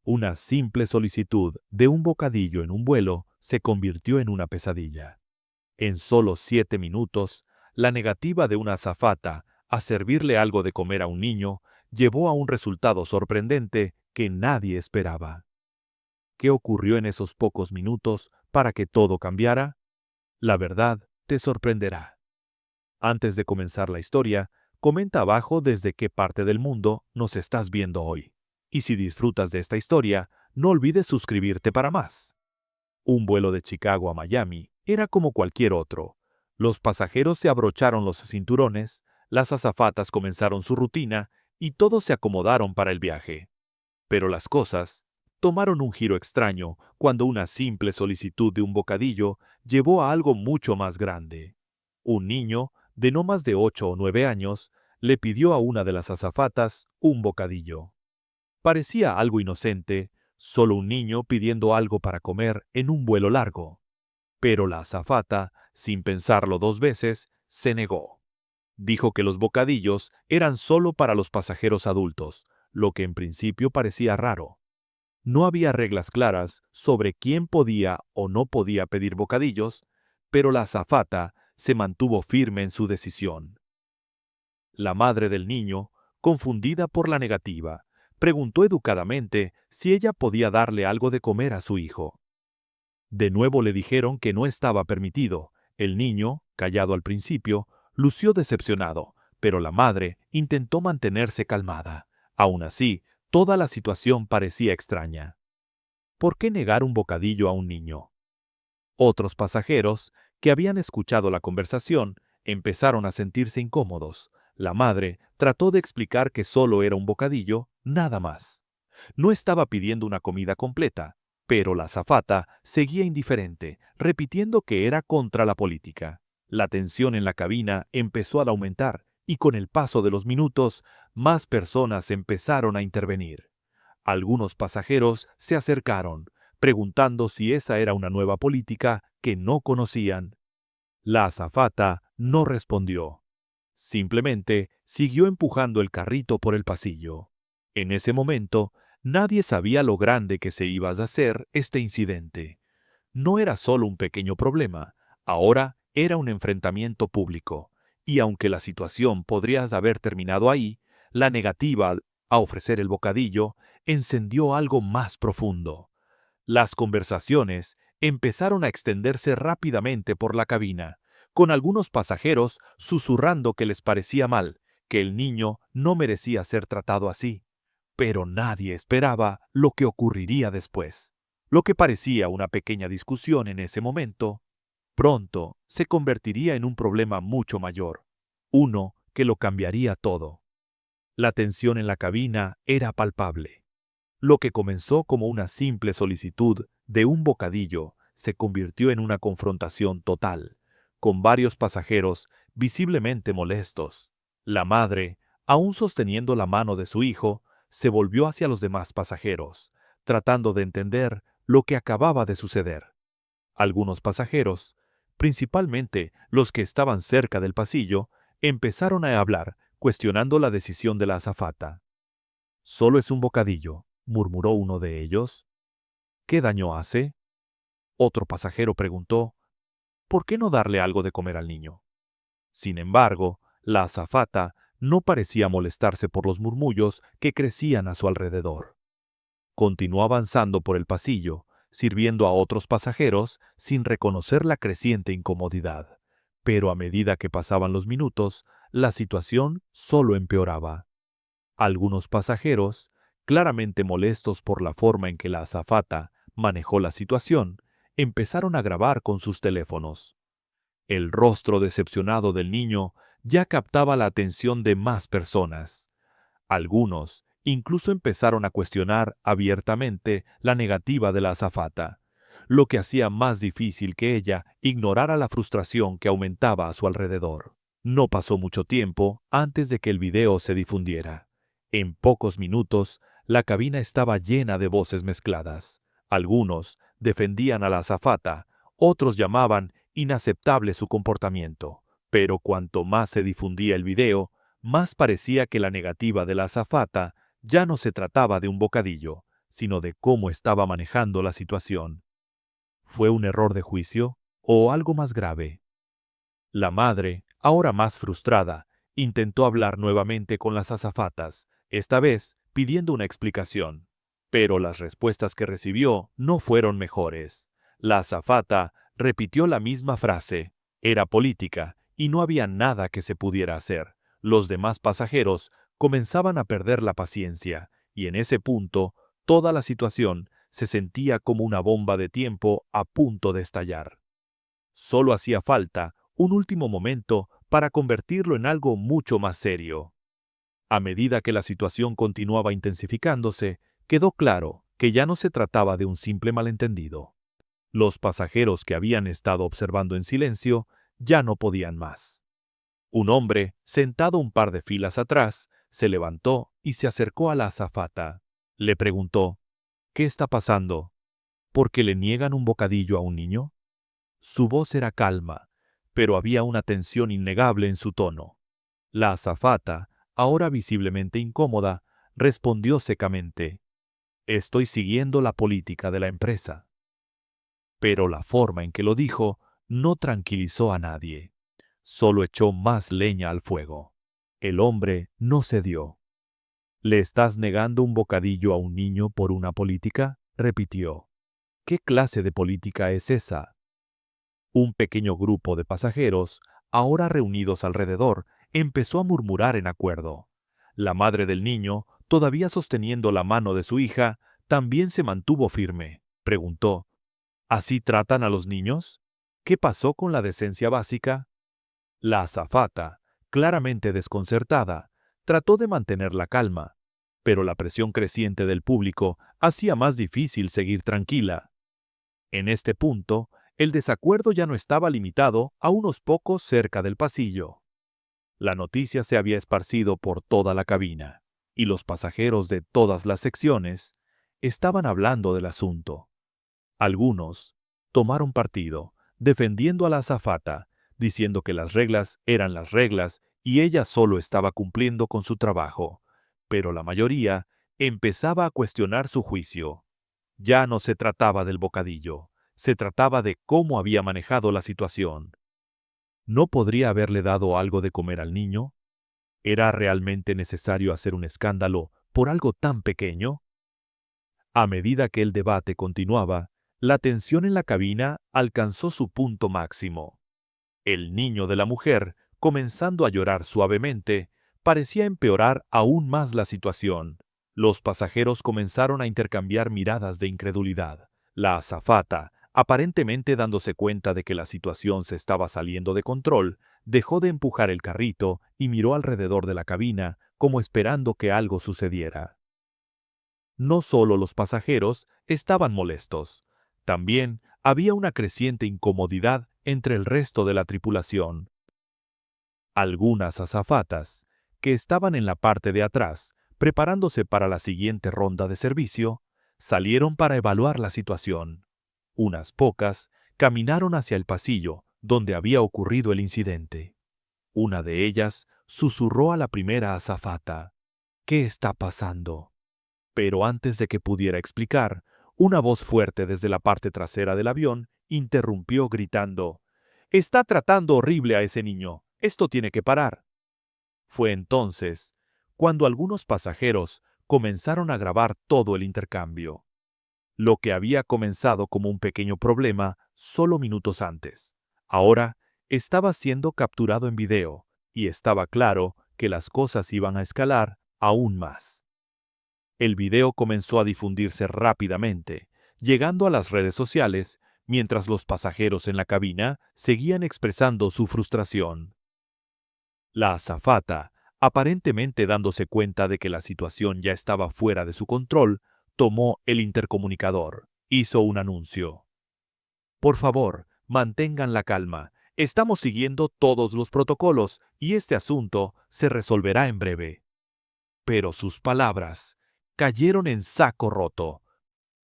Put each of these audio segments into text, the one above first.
Una simple solicitud de un bocadillo en un vuelo se convirtió en una pesadilla. En solo 7 minutos, la negativa de una azafata a servirle algo de comer a un niño llevó a un resultado sorprendente que nadie esperaba. ¿Qué ocurrió en esos pocos minutos para que todo cambiara? La verdad te sorprenderá. Antes de comenzar la historia, comenta abajo desde qué parte del mundo nos estás viendo hoy. Y si disfrutas de esta historia, no olvides suscribirte para más. Un vuelo de Chicago a Miami era como cualquier otro. Los pasajeros se abrocharon los cinturones, las azafatas comenzaron su rutina y todos se acomodaron para el viaje. Pero las cosas tomaron un giro extraño cuando una simple solicitud de un bocadillo llevó a algo mucho más grande. Un niño, de no más de 8 o 9 años, le pidió a una de las azafatas un bocadillo. Parecía algo inocente, solo un niño pidiendo algo para comer en un vuelo largo. Pero la azafata, sin pensarlo 2 veces, se negó. Dijo que los bocadillos eran solo para los pasajeros adultos, lo que en principio parecía raro. No había reglas claras sobre quién podía o no podía pedir bocadillos, pero la azafata se mantuvo firme en su decisión. La madre del niño, confundida por la negativa, preguntó educadamente si ella podía darle algo de comer a su hijo. De nuevo le dijeron que no estaba permitido. El niño, callado al principio, lució decepcionado, pero la madre intentó mantenerse calmada. Aún así, toda la situación parecía extraña. ¿Por qué negar un bocadillo a un niño? Otros pasajeros, que habían escuchado la conversación, empezaron a sentirse incómodos. La madre trató de explicar que solo era un bocadillo, nada más. No estaba pidiendo una comida completa, pero la azafata seguía indiferente, repitiendo que era contra la política. La tensión en la cabina empezó a aumentar y con el paso de los minutos, más personas empezaron a intervenir. Algunos pasajeros se acercaron, preguntando si esa era una nueva política que no conocían. La azafata no respondió. Simplemente siguió empujando el carrito por el pasillo. En ese momento, nadie sabía lo grande que se iba a hacer este incidente. No era solo un pequeño problema, ahora era un enfrentamiento público. Y aunque la situación podría haber terminado ahí, la negativa a ofrecer el bocadillo encendió algo más profundo. Las conversaciones empezaron a extenderse rápidamente por la cabina, con algunos pasajeros susurrando que les parecía mal, que el niño no merecía ser tratado así. Pero nadie esperaba lo que ocurriría después. Lo que parecía una pequeña discusión en ese momento, pronto se convertiría en un problema mucho mayor, uno que lo cambiaría todo. La tensión en la cabina era palpable. Lo que comenzó como una simple solicitud de un bocadillo se convirtió en una confrontación total, con varios pasajeros visiblemente molestos. La madre, aún sosteniendo la mano de su hijo, se volvió hacia los demás pasajeros, tratando de entender lo que acababa de suceder. Algunos pasajeros, principalmente los que estaban cerca del pasillo, empezaron a hablar, cuestionando la decisión de la azafata. «Solo es un bocadillo», murmuró uno de ellos. «¿Qué daño hace?». Otro pasajero preguntó, «¿Por qué no darle algo de comer al niño?». Sin embargo, la azafata no parecía molestarse por los murmullos que crecían a su alrededor. Continuó avanzando por el pasillo, sirviendo a otros pasajeros sin reconocer la creciente incomodidad. Pero a medida que pasaban los minutos, la situación solo empeoraba. Algunos pasajeros, claramente molestos por la forma en que la azafata manejó la situación, empezaron a grabar con sus teléfonos. El rostro decepcionado del niño ya captaba la atención de más personas. Algunos incluso empezaron a cuestionar abiertamente la negativa de la azafata, lo que hacía más difícil que ella ignorara la frustración que aumentaba a su alrededor. No pasó mucho tiempo antes de que el video se difundiera. En pocos minutos, la cabina estaba llena de voces mezcladas. Algunos defendían a la azafata, otros llamaban inaceptable su comportamiento. Pero cuanto más se difundía el video, más parecía que la negativa de la azafata ya no se trataba de un bocadillo, sino de cómo estaba manejando la situación. ¿Fue un error de juicio o algo más grave? La madre, ahora más frustrada, intentó hablar nuevamente con las azafatas, esta vez pidiendo una explicación. Pero las respuestas que recibió no fueron mejores. La azafata repitió la misma frase. Era política y no había nada que se pudiera hacer. Los demás pasajeros comenzaban a perder la paciencia, y en ese punto, toda la situación se sentía como una bomba de tiempo a punto de estallar. Solo hacía falta un último momento para convertirlo en algo mucho más serio. A medida que la situación continuaba intensificándose, quedó claro que ya no se trataba de un simple malentendido. Los pasajeros que habían estado observando en silencio ya no podían más. Un hombre, sentado un par de filas atrás, se levantó y se acercó a la azafata. Le preguntó, ¿qué está pasando? ¿Por qué le niegan un bocadillo a un niño? Su voz era calma, pero había una tensión innegable en su tono. La azafata, ahora visiblemente incómoda, respondió secamente, «Estoy siguiendo la política de la empresa». Pero la forma en que lo dijo no tranquilizó a nadie. Solo echó más leña al fuego. El hombre no cedió. «¿Le estás negando un bocadillo a un niño por una política?», repitió. «¿Qué clase de política es esa?». Un pequeño grupo de pasajeros, ahora reunidos alrededor, empezó a murmurar en acuerdo. La madre del niño, todavía sosteniendo la mano de su hija, también se mantuvo firme. Preguntó, ¿así tratan a los niños? ¿Qué pasó con la decencia básica? La azafata, claramente desconcertada, trató de mantener la calma, pero la presión creciente del público hacía más difícil seguir tranquila. En este punto, el desacuerdo ya no estaba limitado a unos pocos cerca del pasillo. La noticia se había esparcido por toda la cabina, y los pasajeros de todas las secciones estaban hablando del asunto. Algunos tomaron partido, defendiendo a la azafata, diciendo que las reglas eran las reglas y ella solo estaba cumpliendo con su trabajo, pero la mayoría empezaba a cuestionar su juicio. Ya no se trataba del bocadillo, se trataba de cómo había manejado la situación. ¿No podría haberle dado algo de comer al niño? ¿Era realmente necesario hacer un escándalo por algo tan pequeño? A medida que el debate continuaba, la tensión en la cabina alcanzó su punto máximo. El niño de la mujer, comenzando a llorar suavemente, parecía empeorar aún más la situación. Los pasajeros comenzaron a intercambiar miradas de incredulidad. La azafata, aparentemente dándose cuenta de que la situación se estaba saliendo de control, dejó de empujar el carrito y miró alrededor de la cabina como esperando que algo sucediera. No solo los pasajeros estaban molestos, también había una creciente incomodidad entre el resto de la tripulación. Algunas azafatas, que estaban en la parte de atrás, preparándose para la siguiente ronda de servicio, salieron para evaluar la situación. Unas pocas caminaron hacia el pasillo donde había ocurrido el incidente. Una de ellas susurró a la primera azafata, «¿Qué está pasando?». Pero antes de que pudiera explicar, una voz fuerte desde la parte trasera del avión interrumpió gritando, «Está tratando horrible a ese niño. Esto tiene que parar». Fue entonces cuando algunos pasajeros comenzaron a grabar todo el intercambio. Lo que había comenzado como un pequeño problema solo minutos antes. Ahora estaba siendo capturado en video y estaba claro que las cosas iban a escalar aún más. El video comenzó a difundirse rápidamente, llegando a las redes sociales, mientras los pasajeros en la cabina seguían expresando su frustración. La azafata, aparentemente dándose cuenta de que la situación ya estaba fuera de su control, tomó el intercomunicador. Hizo un anuncio. «Por favor, mantengan la calma. Estamos siguiendo todos los protocolos y este asunto se resolverá en breve». Pero sus palabras cayeron en saco roto.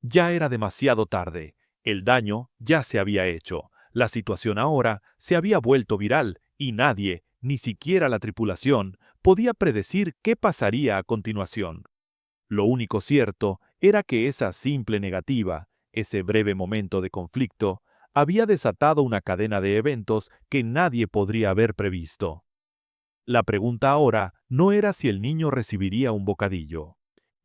Ya era demasiado tarde. El daño ya se había hecho. La situación ahora se había vuelto viral y nadie, ni siquiera la tripulación, podía predecir qué pasaría a continuación. Lo único cierto era que esa simple negativa, ese breve momento de conflicto, había desatado una cadena de eventos que nadie podría haber previsto. La pregunta ahora no era si el niño recibiría un bocadillo,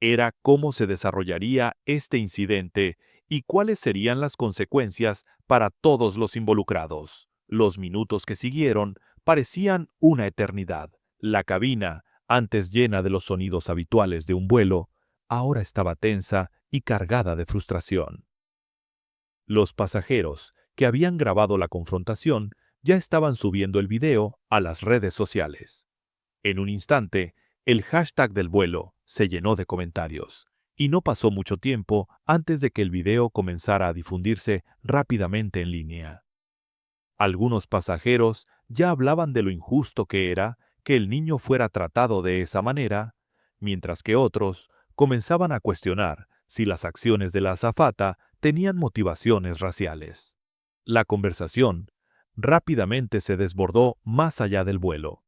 era cómo se desarrollaría este incidente y cuáles serían las consecuencias para todos los involucrados. Los minutos que siguieron parecían una eternidad. La cabina, antes llena de los sonidos habituales de un vuelo, ahora estaba tensa y cargada de frustración. Los pasajeros, que habían grabado la confrontación, ya estaban subiendo el video a las redes sociales. En un instante, el hashtag del vuelo se llenó de comentarios, y no pasó mucho tiempo antes de que el video comenzara a difundirse rápidamente en línea. Algunos pasajeros ya hablaban de lo injusto que era que el niño fuera tratado de esa manera, mientras que otros comenzaban a cuestionar si las acciones de la azafata tenían motivaciones raciales. La conversación rápidamente se desbordó más allá del vuelo.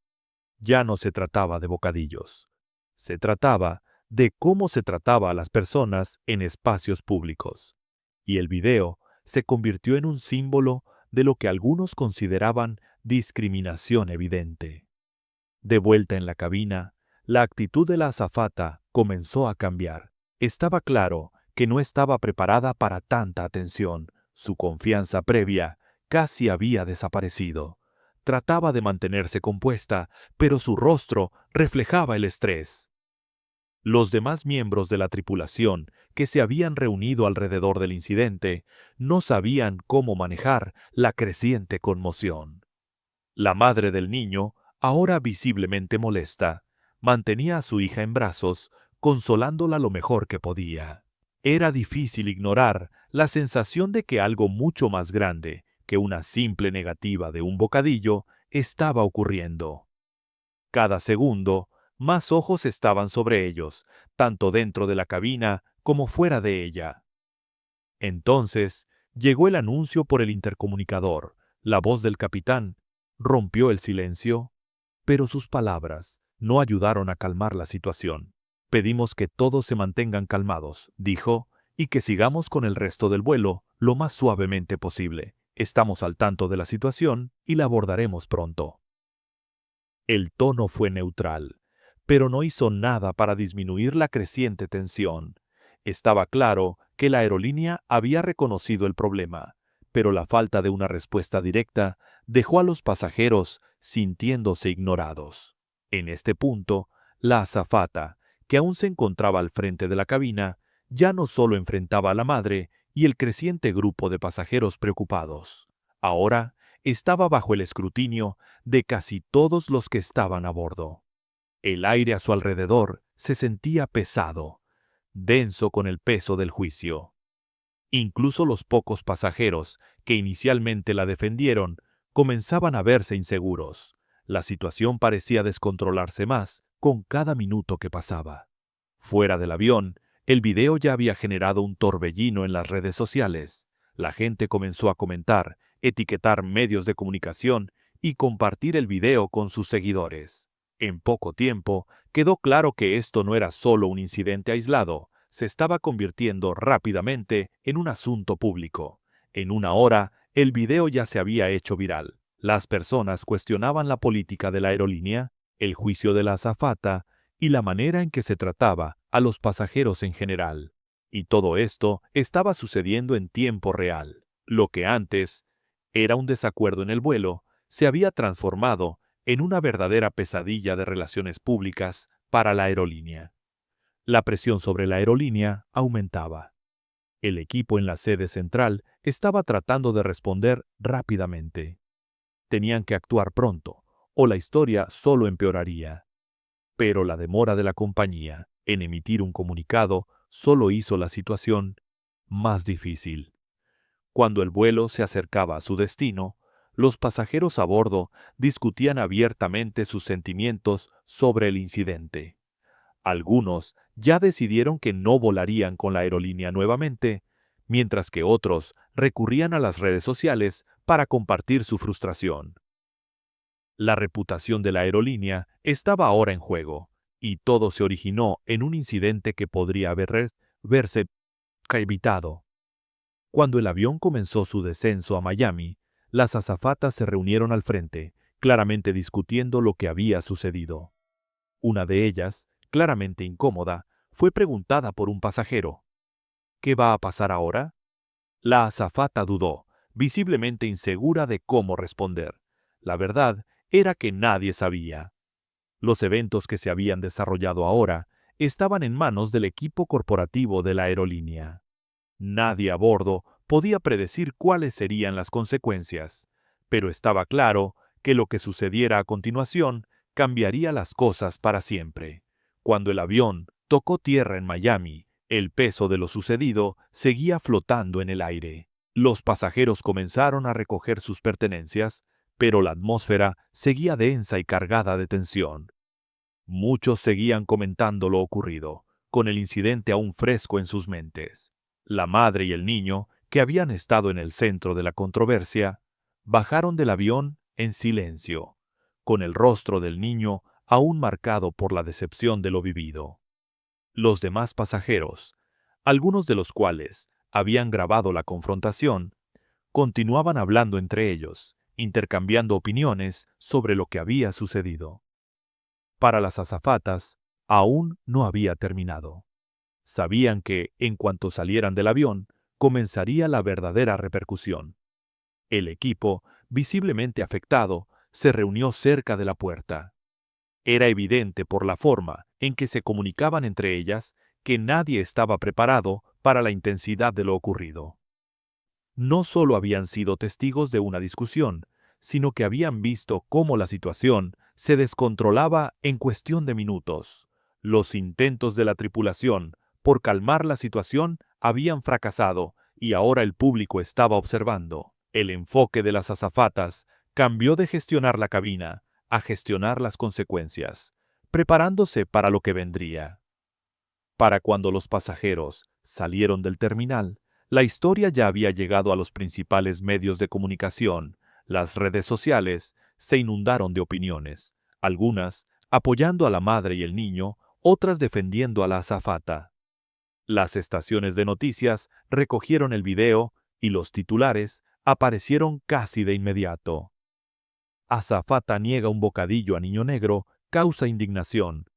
Ya no se trataba de bocadillos. Se trataba de cómo se trataba a las personas en espacios públicos. Y el video se convirtió en un símbolo de lo que algunos consideraban discriminación evidente. De vuelta en la cabina, la actitud de la azafata comenzó a cambiar. Estaba claro que no estaba preparada para tanta atención. Su confianza previa casi había desaparecido. Trataba de mantenerse compuesta, pero su rostro reflejaba el estrés. Los demás miembros de la tripulación, que se habían reunido alrededor del incidente, no sabían cómo manejar la creciente conmoción. La madre del niño, ahora visiblemente molesta, mantenía a su hija en brazos, consolándola lo mejor que podía. Era difícil ignorar la sensación de que algo mucho más grande que una simple negativa de un bocadillo estaba ocurriendo. Cada segundo, más ojos estaban sobre ellos, tanto dentro de la cabina como fuera de ella. Entonces, llegó el anuncio por el intercomunicador. La voz del capitán rompió el silencio, pero sus palabras no ayudaron a calmar la situación. Pedimos que todos se mantengan calmados, dijo, y que sigamos con el resto del vuelo lo más suavemente posible. Estamos al tanto de la situación y la abordaremos pronto. El tono fue neutral, pero no hizo nada para disminuir la creciente tensión. Estaba claro que la aerolínea había reconocido el problema, pero la falta de una respuesta directa dejó a los pasajeros sintiéndose ignorados. En este punto, la azafata, que aún se encontraba al frente de la cabina, ya no solo enfrentaba a la madre y el creciente grupo de pasajeros preocupados. Ahora estaba bajo el escrutinio de casi todos los que estaban a bordo. El aire a su alrededor se sentía pesado, denso con el peso del juicio. Incluso los pocos pasajeros que inicialmente la defendieron comenzaban a verse inseguros. La situación parecía descontrolarse más con cada minuto que pasaba. Fuera del avión, el video ya había generado un torbellino en las redes sociales. La gente comenzó a comentar, etiquetar medios de comunicación y compartir el video con sus seguidores. En poco tiempo, quedó claro que esto no era solo un incidente aislado, se estaba convirtiendo rápidamente en un asunto público. En una hora, el video ya se había hecho viral. Las personas cuestionaban la política de la aerolínea, el juicio de la azafata y la manera en que se trataba a los pasajeros en general. Y todo esto estaba sucediendo en tiempo real. Lo que antes era un desacuerdo en el vuelo, se había transformado en una verdadera pesadilla de relaciones públicas para la aerolínea. La presión sobre la aerolínea aumentaba. El equipo en la sede central estaba tratando de responder rápidamente. Tenían que actuar pronto, o la historia solo empeoraría. Pero la demora de la compañía en emitir un comunicado solo hizo la situación más difícil. Cuando el vuelo se acercaba a su destino, los pasajeros a bordo discutían abiertamente sus sentimientos sobre el incidente. Algunos ya decidieron que no volarían con la aerolínea nuevamente, mientras que otros recurrían a las redes sociales para compartir su frustración. La reputación de la aerolínea estaba ahora en juego, y todo se originó en un incidente que podría haber verse evitado. Cuando el avión comenzó su descenso a Miami, las azafatas se reunieron al frente, claramente discutiendo lo que había sucedido. Una de ellas, claramente incómoda, fue preguntada por un pasajero. ¿Qué va a pasar ahora? La azafata dudó, visiblemente insegura de cómo responder. La verdad era que nadie sabía. Los eventos que se habían desarrollado ahora estaban en manos del equipo corporativo de la aerolínea. Nadie a bordo podía predecir cuáles serían las consecuencias, pero estaba claro que lo que sucediera a continuación cambiaría las cosas para siempre. Cuando el avión tocó tierra en Miami, el peso de lo sucedido seguía flotando en el aire. Los pasajeros comenzaron a recoger sus pertenencias, pero la atmósfera seguía densa y cargada de tensión. Muchos seguían comentando lo ocurrido, con el incidente aún fresco en sus mentes. La madre y el niño, que habían estado en el centro de la controversia, bajaron del avión en silencio, con el rostro del niño aún marcado por la decepción de lo vivido. Los demás pasajeros, algunos de los cuales habían grabado la confrontación, continuaban hablando entre ellos, intercambiando opiniones sobre lo que había sucedido. Para las azafatas, aún no había terminado. Sabían que, en cuanto salieran del avión, comenzaría la verdadera repercusión. El equipo, visiblemente afectado, se reunió cerca de la puerta. Era evidente por la forma en que se comunicaban entre ellas que nadie estaba preparado para la intensidad de lo ocurrido. No solo habían sido testigos de una discusión, sino que habían visto cómo la situación se descontrolaba en cuestión de minutos. Los intentos de la tripulación por calmar la situación habían fracasado y ahora el público estaba observando. El enfoque de las azafatas cambió de gestionar la cabina a gestionar las consecuencias, preparándose para lo que vendría. Para cuando los pasajeros salieron del terminal, la historia ya había llegado a los principales medios de comunicación. Las redes sociales se inundaron de opiniones, algunas apoyando a la madre y el niño, otras defendiendo a la azafata. Las estaciones de noticias recogieron el video y los titulares aparecieron casi de inmediato. Azafata niega un bocadillo a niño negro, causa indignación.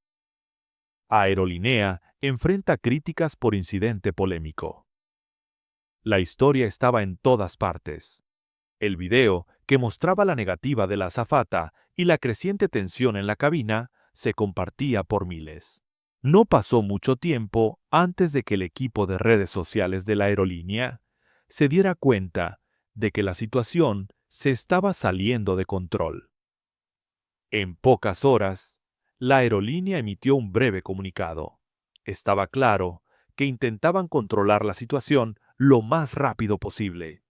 Aerolínea enfrenta críticas por incidente polémico. La historia estaba en todas partes. El video, que mostraba la negativa de la azafata y la creciente tensión en la cabina, se compartía por miles. No pasó mucho tiempo antes de que el equipo de redes sociales de la aerolínea se diera cuenta de que la situación se estaba saliendo de control. En pocas horas, la aerolínea emitió un breve comunicado. Estaba claro que intentaban controlar la situación lo más rápido posible.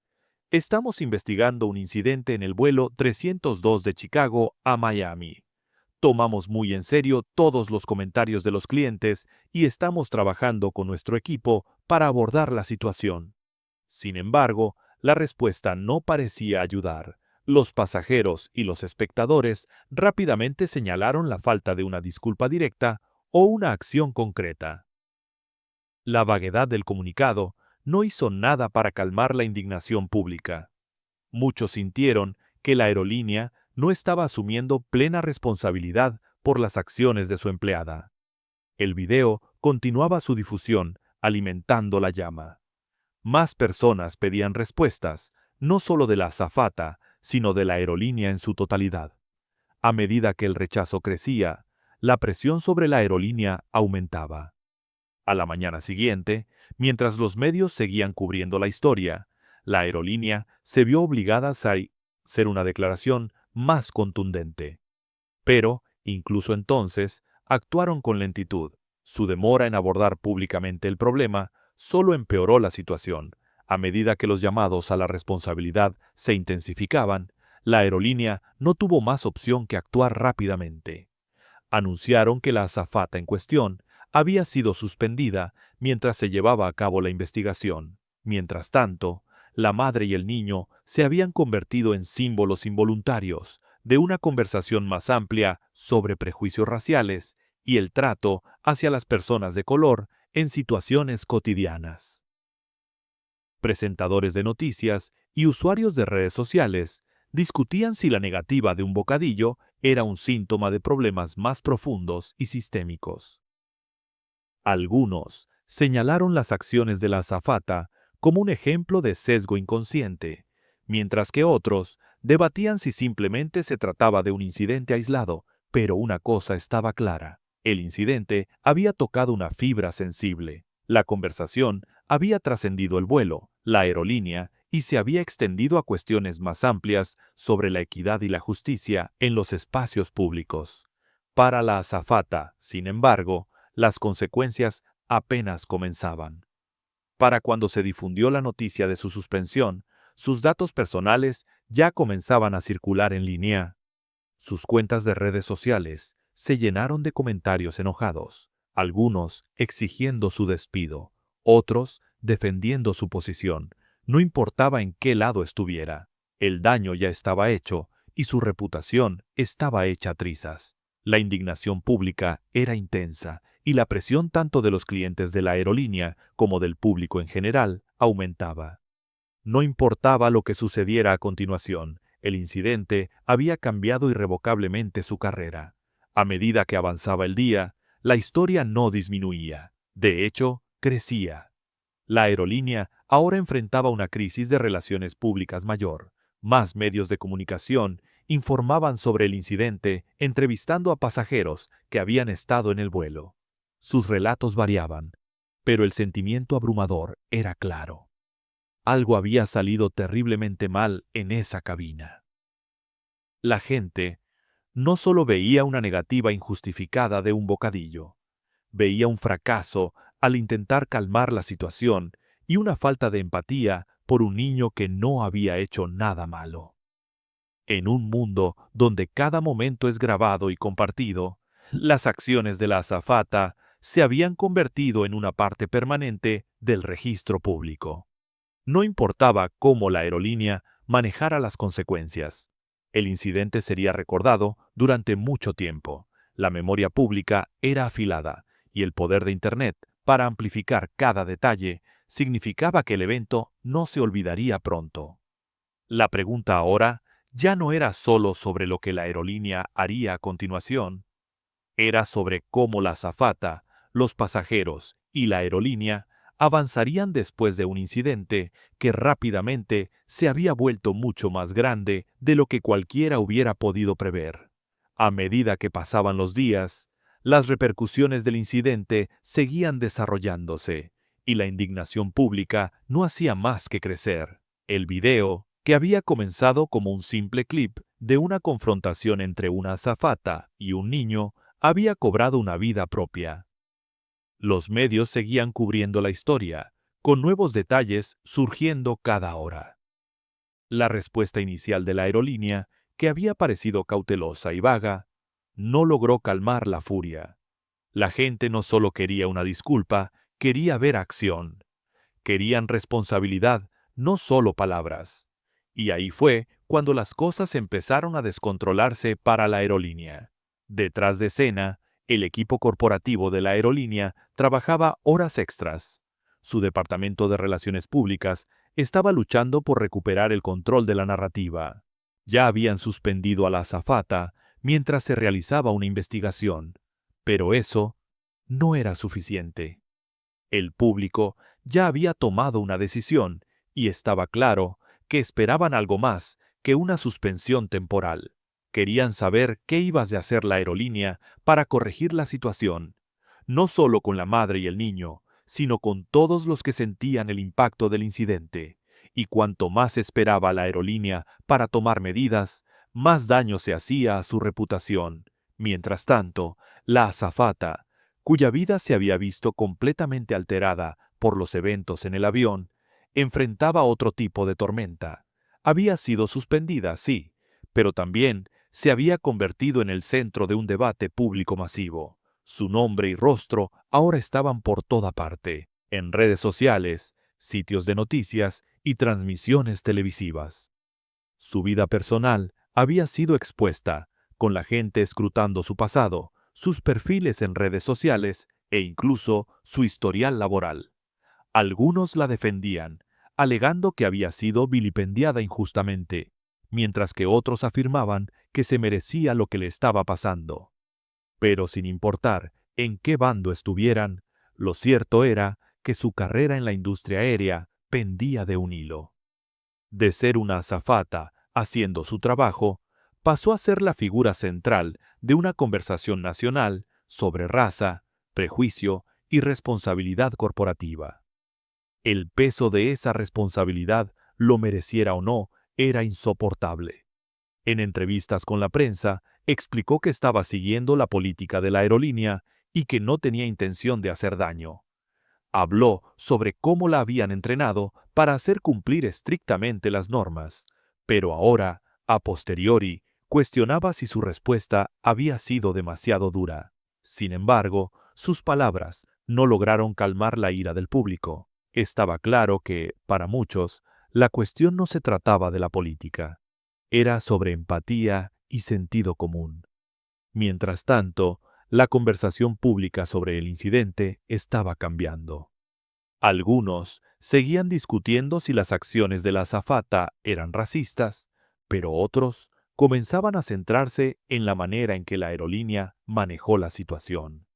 Estamos investigando un incidente en el vuelo 302 de Chicago a Miami. Tomamos muy en serio todos los comentarios de los clientes y estamos trabajando con nuestro equipo para abordar la situación. Sin embargo, la respuesta no parecía ayudar. Los pasajeros y los espectadores rápidamente señalaron la falta de una disculpa directa o una acción concreta. La vaguedad del comunicado no hizo nada para calmar la indignación pública. Muchos sintieron que la aerolínea no estaba asumiendo plena responsabilidad por las acciones de su empleada. El video continuaba su difusión, alimentando la llama. Más personas pedían respuestas, no solo de la azafata, sino de la aerolínea en su totalidad. A medida que el rechazo crecía, la presión sobre la aerolínea aumentaba. A la mañana siguiente, mientras los medios seguían cubriendo la historia, la aerolínea se vio obligada a hacer una declaración más contundente. Pero, incluso entonces, actuaron con lentitud. Su demora en abordar públicamente el problema solo empeoró la situación. A medida que los llamados a la responsabilidad se intensificaban, la aerolínea no tuvo más opción que actuar rápidamente. Anunciaron que la azafata en cuestión había sido suspendida mientras se llevaba a cabo la investigación. Mientras tanto, la madre y el niño se habían convertido en símbolos involuntarios de una conversación más amplia sobre prejuicios raciales y el trato hacia las personas de color en situaciones cotidianas. Presentadores de noticias y usuarios de redes sociales discutían si la negativa de un bocadillo era un síntoma de problemas más profundos y sistémicos. Algunos señalaron las acciones de la azafata como un ejemplo de sesgo inconsciente, mientras que otros debatían si simplemente se trataba de un incidente aislado, pero una cosa estaba clara: el incidente había tocado una fibra sensible. La conversación había trascendido el vuelo, la aerolínea, y se había extendido a cuestiones más amplias sobre la equidad y la justicia en los espacios públicos. Para la azafata, sin embargo, las consecuencias apenas comenzaban. Para cuando se difundió la noticia de su suspensión, sus datos personales ya comenzaban a circular en línea. Sus cuentas de redes sociales se llenaron de comentarios enojados, algunos exigiendo su despido, otros defendiendo su posición. No importaba en qué lado estuviera, el daño ya estaba hecho y su reputación estaba hecha trizas. La indignación pública era intensa y la presión tanto de los clientes de la aerolínea como del público en general aumentaba. No importaba lo que sucediera a continuación, el incidente había cambiado irrevocablemente su carrera. A medida que avanzaba el día, la historia no disminuía, de hecho, crecía. La aerolínea ahora enfrentaba una crisis de relaciones públicas mayor. Más medios de comunicación informaban sobre el incidente, entrevistando a pasajeros que habían estado en el vuelo. Sus relatos variaban, pero el sentimiento abrumador era claro: algo había salido terriblemente mal en esa cabina. La gente no solo veía una negativa injustificada de un bocadillo, veía un fracaso al intentar calmar la situación y una falta de empatía por un niño que no había hecho nada malo. En un mundo donde cada momento es grabado y compartido, las acciones de la azafata se habían convertido en una parte permanente del registro público. No importaba cómo la aerolínea manejara las consecuencias. El incidente sería recordado durante mucho tiempo. La memoria pública era afilada y el poder de Internet para amplificar cada detalle significaba que el evento no se olvidaría pronto. La pregunta ahora ya no era solo sobre lo que la aerolínea haría a continuación, era sobre cómo la azafata, los pasajeros y la aerolínea avanzarían después de un incidente que rápidamente se había vuelto mucho más grande de lo que cualquiera hubiera podido prever. A medida que pasaban los días, las repercusiones del incidente seguían desarrollándose y la indignación pública no hacía más que crecer. El video, que había comenzado como un simple clip de una confrontación entre una azafata y un niño, había cobrado una vida propia. Los medios seguían cubriendo la historia, con nuevos detalles surgiendo cada hora. La respuesta inicial de la aerolínea, que había parecido cautelosa y vaga, no logró calmar la furia. La gente no solo quería una disculpa, quería ver acción. Querían responsabilidad, no solo palabras. Y ahí fue cuando las cosas empezaron a descontrolarse para la aerolínea. Detrás de escena, el equipo corporativo de la aerolínea trabajaba horas extras. Su departamento de relaciones públicas estaba luchando por recuperar el control de la narrativa. Ya habían suspendido a la azafata mientras se realizaba una investigación, pero eso no era suficiente. El público ya había tomado una decisión y estaba claro que esperaban algo más que una suspensión temporal. Querían saber qué iba a hacer la aerolínea para corregir la situación, no solo con la madre y el niño, sino con todos los que sentían el impacto del incidente. Y cuanto más esperaba la aerolínea para tomar medidas, más daño se hacía a su reputación. Mientras tanto, la azafata, cuya vida se había visto completamente alterada por los eventos en el avión, enfrentaba otro tipo de tormenta. Había sido suspendida, sí, pero también se había convertido en el centro de un debate público masivo. Su nombre y rostro ahora estaban por toda parte, en redes sociales, sitios de noticias y transmisiones televisivas. Su vida personal había sido expuesta, con la gente escrutando su pasado, sus perfiles en redes sociales e incluso su historial laboral. Algunos la defendían, alegando que había sido vilipendiada injustamente, mientras que otros afirmaban que se merecía lo que le estaba pasando. Pero sin importar en qué bando estuvieran, lo cierto era que su carrera en la industria aérea pendía de un hilo. De ser una azafata haciendo su trabajo, pasó a ser la figura central de una conversación nacional sobre raza, prejuicio y responsabilidad corporativa. El peso de esa responsabilidad, lo mereciera o no, era insoportable. En entrevistas con la prensa, explicó que estaba siguiendo la política de la aerolínea y que no tenía intención de hacer daño. Habló sobre cómo la habían entrenado para hacer cumplir estrictamente las normas, pero ahora, a posteriori, cuestionaba si su respuesta había sido demasiado dura. Sin embargo, sus palabras no lograron calmar la ira del público. Estaba claro que, para muchos, la cuestión no se trataba de la política. Era sobre empatía y sentido común. Mientras tanto, la conversación pública sobre el incidente estaba cambiando. Algunos seguían discutiendo si las acciones de la azafata eran racistas, pero otros comenzaban a centrarse en la manera en que la aerolínea manejó la situación.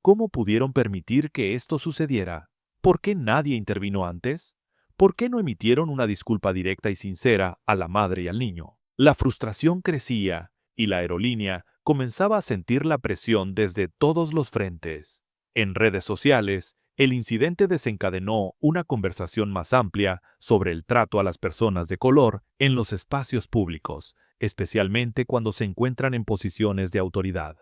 ¿Cómo pudieron permitir que esto sucediera? ¿Por qué nadie intervino antes? ¿Por qué no emitieron una disculpa directa y sincera a la madre y al niño? La frustración crecía y la aerolínea comenzaba a sentir la presión desde todos los frentes. En redes sociales, el incidente desencadenó una conversación más amplia sobre el trato a las personas de color en los espacios públicos, especialmente cuando se encuentran en posiciones de autoridad.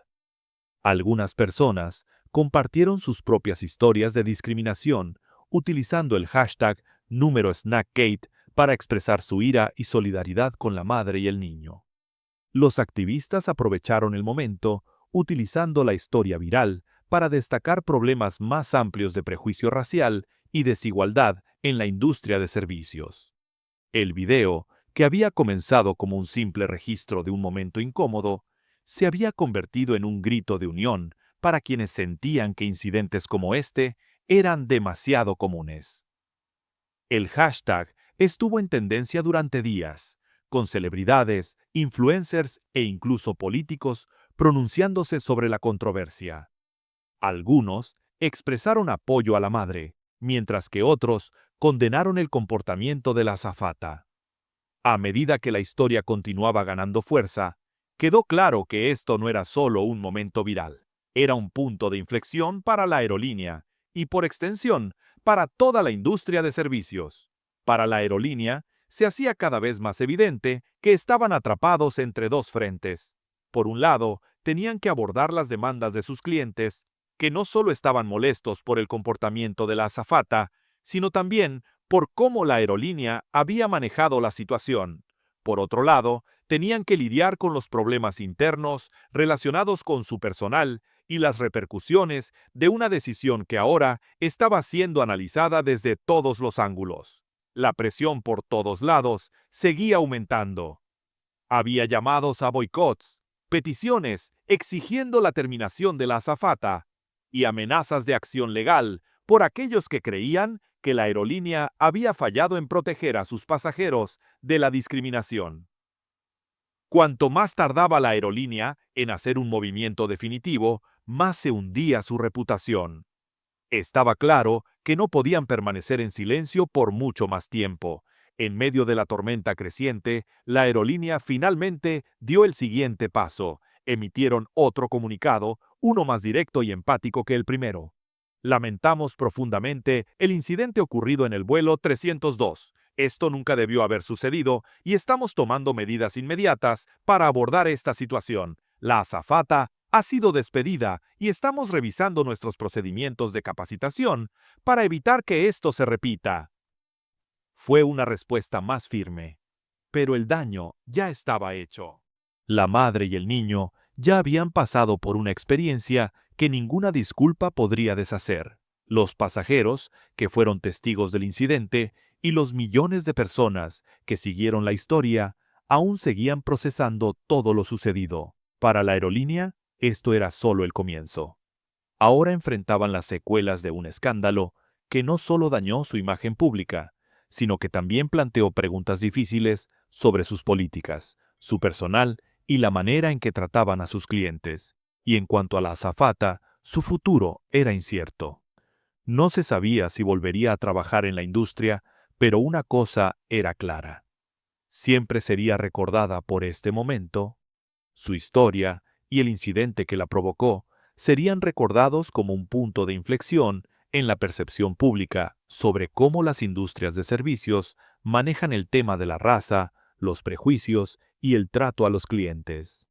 Algunas personas compartieron sus propias historias de discriminación utilizando el hashtag #SnackGate para expresar su ira y solidaridad con la madre y el niño. Los activistas aprovecharon el momento utilizando la historia viral para destacar problemas más amplios de prejuicio racial y desigualdad en la industria de servicios. El video, que había comenzado como un simple registro de un momento incómodo, se había convertido en un grito de unión para quienes sentían que incidentes como este eran demasiado comunes. El hashtag estuvo en tendencia durante días, con celebridades, influencers e incluso políticos pronunciándose sobre la controversia. Algunos expresaron apoyo a la madre, mientras que otros condenaron el comportamiento de la azafata. A medida que la historia continuaba ganando fuerza, quedó claro que esto no era solo un momento viral, era un punto de inflexión para la aerolínea y, por extensión, para toda la industria de servicios. Para la aerolínea, se hacía cada vez más evidente que estaban atrapados entre dos frentes. Por un lado, tenían que abordar las demandas de sus clientes, que no solo estaban molestos por el comportamiento de la azafata, sino también por cómo la aerolínea había manejado la situación. Por otro lado, tenían que lidiar con los problemas internos relacionados con su personal y las repercusiones de una decisión que ahora estaba siendo analizada desde todos los ángulos. La presión por todos lados seguía aumentando. Había llamados a boicots, peticiones exigiendo la terminación de la azafata y amenazas de acción legal por aquellos que creían que la aerolínea había fallado en proteger a sus pasajeros de la discriminación. Cuanto más tardaba la aerolínea en hacer un movimiento definitivo, más se hundía su reputación. Estaba claro que no podían permanecer en silencio por mucho más tiempo. En medio de la tormenta creciente, la aerolínea finalmente dio el siguiente paso. Emitieron otro comunicado, uno más directo y empático que el primero. Lamentamos profundamente el incidente ocurrido en el vuelo 302. Esto nunca debió haber sucedido y estamos tomando medidas inmediatas para abordar esta situación. La azafata ha sido despedida y estamos revisando nuestros procedimientos de capacitación para evitar que esto se repita. Fue una respuesta más firme, pero el daño ya estaba hecho. La madre y el niño ya habían pasado por una experiencia que ninguna disculpa podría deshacer. Los pasajeros, que fueron testigos del incidente, y los millones de personas que siguieron la historia, aún seguían procesando todo lo sucedido. Para la aerolínea, esto era solo el comienzo. ahora enfrentaban las secuelas de un escándalo que no solo dañó su imagen pública, sino que también planteó preguntas difíciles sobre sus políticas, su personal y la manera en que trataban a sus clientes. Y en cuanto a la azafata, su futuro era incierto. No se sabía si volvería a trabajar en la industria, pero una cosa era clara. Siempre sería recordada por este momento. Su historia y el incidente que la provocó serían recordados como un punto de inflexión en la percepción pública sobre cómo las industrias de servicios manejan el tema de la raza, los prejuicios y el trato a los clientes.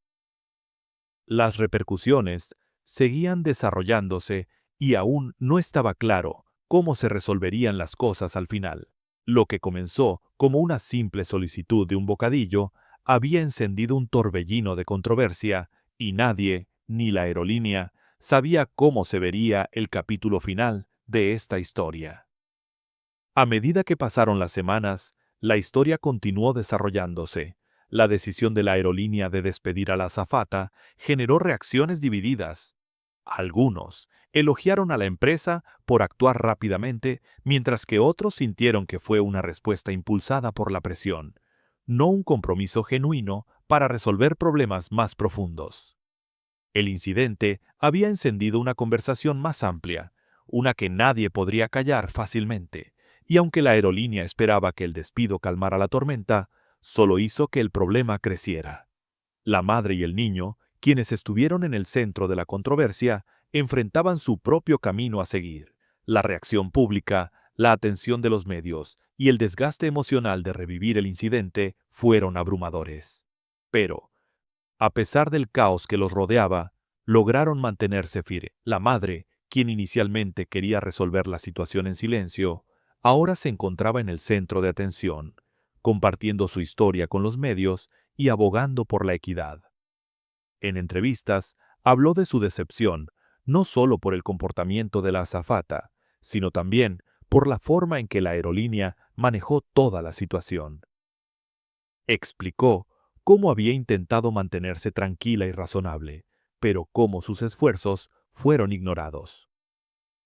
Las repercusiones seguían desarrollándose y aún no estaba claro cómo se resolverían las cosas al final. Lo que comenzó como una simple solicitud de un bocadillo había encendido un torbellino de controversia y nadie, ni la aerolínea, sabía cómo se vería el capítulo final de esta historia. A medida que pasaron las semanas, la historia continuó desarrollándose. La decisión de la aerolínea de despedir a la azafata generó reacciones divididas. Algunos elogiaron a la empresa por actuar rápidamente, mientras que otros sintieron que fue una respuesta impulsada por la presión, no un compromiso genuino para resolver problemas más profundos. El incidente había encendido una conversación más amplia, una que nadie podría callar fácilmente, y aunque la aerolínea esperaba que el despido calmara la tormenta, solo hizo que el problema creciera. La madre y el niño, quienes estuvieron en el centro de la controversia, enfrentaban su propio camino a seguir. La reacción pública, la atención de los medios y el desgaste emocional de revivir el incidente fueron abrumadores. Pero, a pesar del caos que los rodeaba, lograron mantenerse firmes. La madre, quien inicialmente quería resolver la situación en silencio, ahora se encontraba en el centro de atención, compartiendo su historia con los medios y abogando por la equidad. En entrevistas, habló de su decepción, no solo por el comportamiento de la azafata, sino también por la forma en que la aerolínea manejó toda la situación. Explicó cómo había intentado mantenerse tranquila y razonable, pero cómo sus esfuerzos fueron ignorados.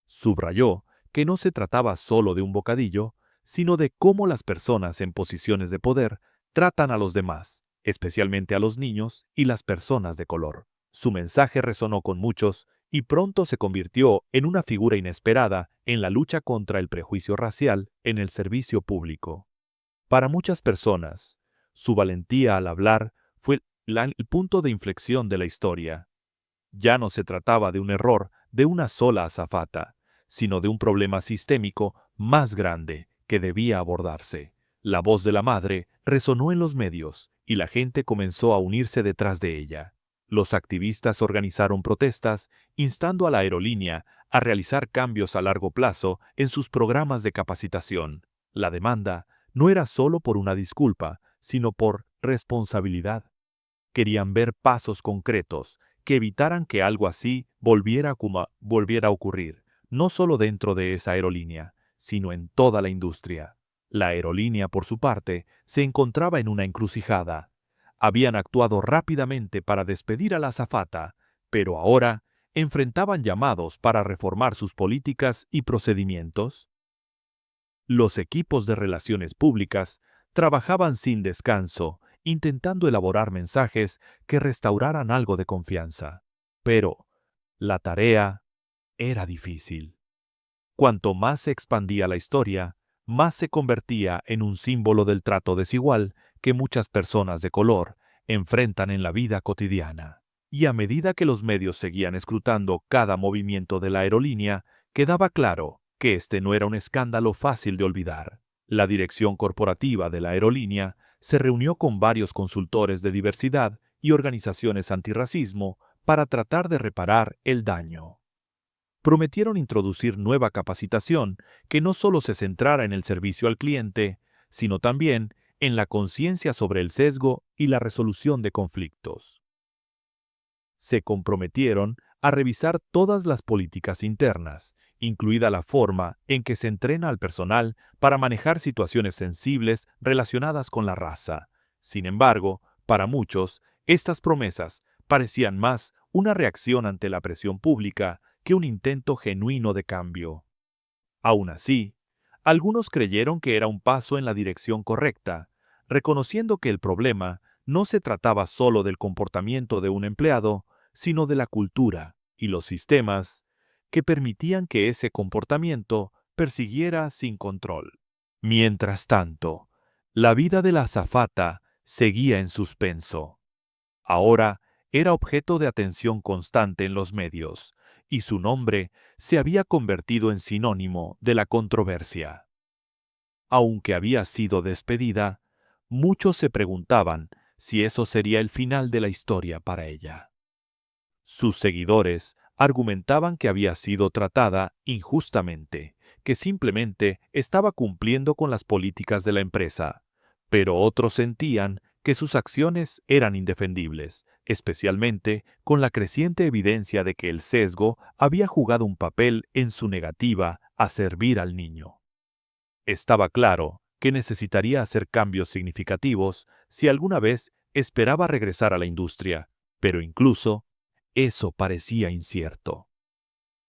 Subrayó que no se trataba solo de un bocadillo, sino de cómo las personas en posiciones de poder tratan a los demás, especialmente a los niños y las personas de color. Su mensaje resonó con muchos y pronto se convirtió en una figura inesperada en la lucha contra el prejuicio racial en el servicio público. Para muchas personas, su valentía al hablar fue el punto de inflexión de la historia. Ya no se trataba de un error de una sola azafata, sino de un problema sistémico más grande que debía abordarse. La voz de la madre resonó en los medios y la gente comenzó a unirse detrás de ella. Los activistas organizaron protestas, instando a la aerolínea a realizar cambios a largo plazo en sus programas de capacitación. La demanda no era solo por una disculpa, sino por responsabilidad. Querían ver pasos concretos que evitaran que algo así volviera a ocurrir, no solo dentro de esa aerolínea, sino en toda la industria. La aerolínea, por su parte, se encontraba en una encrucijada. Habían actuado rápidamente para despedir a la azafata, pero ahora enfrentaban llamados para reformar sus políticas y procedimientos. Los equipos de relaciones públicas trabajaban sin descanso, intentando elaborar mensajes que restauraran algo de confianza. Pero la tarea era difícil. Cuanto más se expandía la historia, más se convertía en un símbolo del trato desigual que muchas personas de color enfrentan en la vida cotidiana. Y a medida que los medios seguían escrutando cada movimiento de la aerolínea, quedaba claro que este no era un escándalo fácil de olvidar. La dirección corporativa de la aerolínea se reunió con varios consultores de diversidad y organizaciones antirracismo para tratar de reparar el daño. Prometieron introducir nueva capacitación que no solo se centrara en el servicio al cliente, sino también en la conciencia sobre el sesgo y la resolución de conflictos. Se comprometieron a revisar todas las políticas internas, incluida la forma en que se entrena al personal para manejar situaciones sensibles relacionadas con la raza. Sin embargo, para muchos, estas promesas parecían más una reacción ante la presión pública que un intento genuino de cambio. Aún así, algunos creyeron que era un paso en la dirección correcta, reconociendo que el problema no se trataba solo del comportamiento de un empleado, sino de la cultura y los sistemas que permitían que ese comportamiento persiguiera sin control. Mientras tanto, la vida de la azafata seguía en suspenso. Ahora era objeto de atención constante en los medios, y su nombre se había convertido en sinónimo de la controversia. Aunque había sido despedida, muchos se preguntaban si eso sería el final de la historia para ella. Sus seguidores argumentaban que había sido tratada injustamente, que simplemente estaba cumpliendo con las políticas de la empresa, pero otros sentían que sus acciones eran indefendibles, especialmente con la creciente evidencia de que el sesgo había jugado un papel en su negativa a servir al niño. Estaba claro que necesitaría hacer cambios significativos si alguna vez esperaba regresar a la industria, pero incluso eso parecía incierto.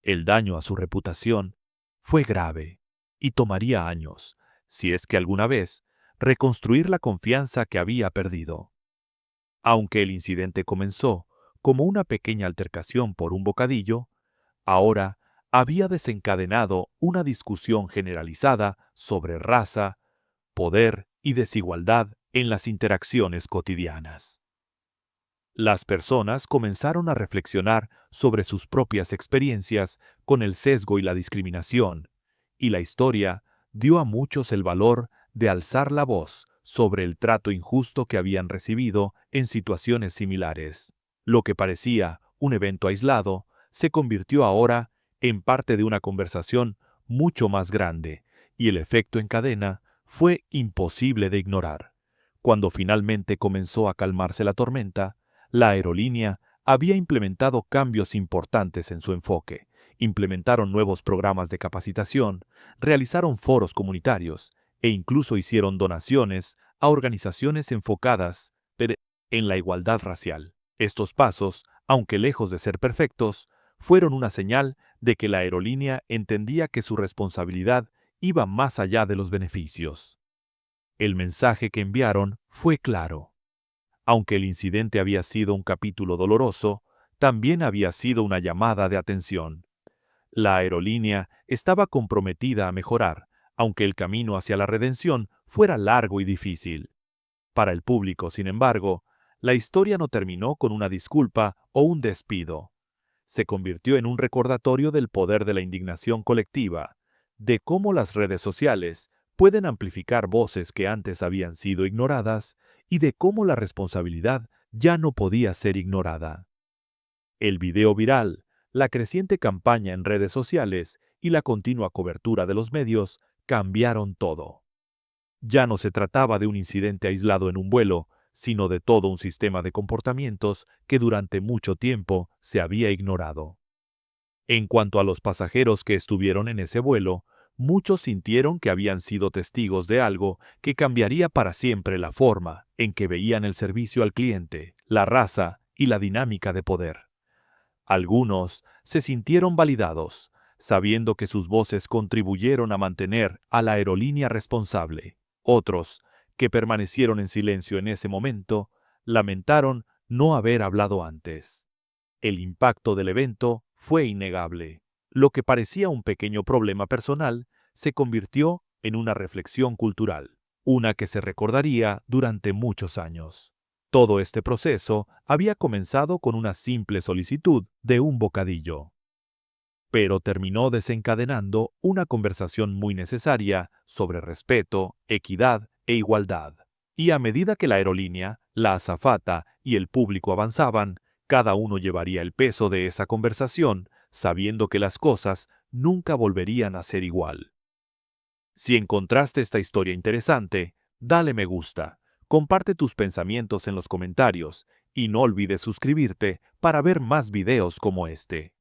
El daño a su reputación fue grave y tomaría años, si es que alguna vez, reconstruir la confianza que había perdido. Aunque el incidente comenzó como una pequeña altercación por un bocadillo, ahora había desencadenado una discusión generalizada sobre raza, poder y desigualdad en las interacciones cotidianas. Las personas comenzaron a reflexionar sobre sus propias experiencias con el sesgo y la discriminación, y la historia dio a muchos el valor de alzar la voz sobre el trato injusto que habían recibido en situaciones similares. Lo que parecía un evento aislado se convirtió ahora en parte de una conversación mucho más grande, y el efecto en cadena fue imposible de ignorar. Cuando finalmente comenzó a calmarse la tormenta, la aerolínea había implementado cambios importantes en su enfoque, implementaron nuevos programas de capacitación, realizaron foros comunitarios e incluso hicieron donaciones a organizaciones enfocadas en la igualdad racial. Estos pasos, aunque lejos de ser perfectos, fueron una señal de que la aerolínea entendía que su responsabilidad iba más allá de los beneficios. El mensaje que enviaron fue claro. Aunque el incidente había sido un capítulo doloroso, también había sido una llamada de atención. La aerolínea estaba comprometida a mejorar, aunque el camino hacia la redención fuera largo y difícil. Para el público, sin embargo, la historia no terminó con una disculpa o un despido. Se convirtió en un recordatorio del poder de la indignación colectiva, de cómo las redes sociales pueden amplificar voces que antes habían sido ignoradas y de cómo la responsabilidad ya no podía ser ignorada. El video viral, la creciente campaña en redes sociales y la continua cobertura de los medios cambiaron todo. Ya no se trataba de un incidente aislado en un vuelo, sino de todo un sistema de comportamientos que durante mucho tiempo se había ignorado. En cuanto a los pasajeros que estuvieron en ese vuelo, muchos sintieron que habían sido testigos de algo que cambiaría para siempre la forma en que veían el servicio al cliente, la raza y la dinámica de poder. Algunos se sintieron validados, sabiendo que sus voces contribuyeron a mantener a la aerolínea responsable. Otros, que permanecieron en silencio en ese momento, lamentaron no haber hablado antes. El impacto del evento fue innegable. Lo que parecía un pequeño problema personal se convirtió en una reflexión cultural, una que se recordaría durante muchos años. Todo este proceso había comenzado con una simple solicitud de un bocadillo, pero terminó desencadenando una conversación muy necesaria sobre respeto, equidad e igualdad. Y a medida que la aerolínea, la azafata y el público avanzaban, cada uno llevaría el peso de esa conversación, sabiendo que las cosas nunca volverían a ser igual. Si encontraste esta historia interesante, dale me gusta, comparte tus pensamientos en los comentarios y no olvides suscribirte para ver más videos como este.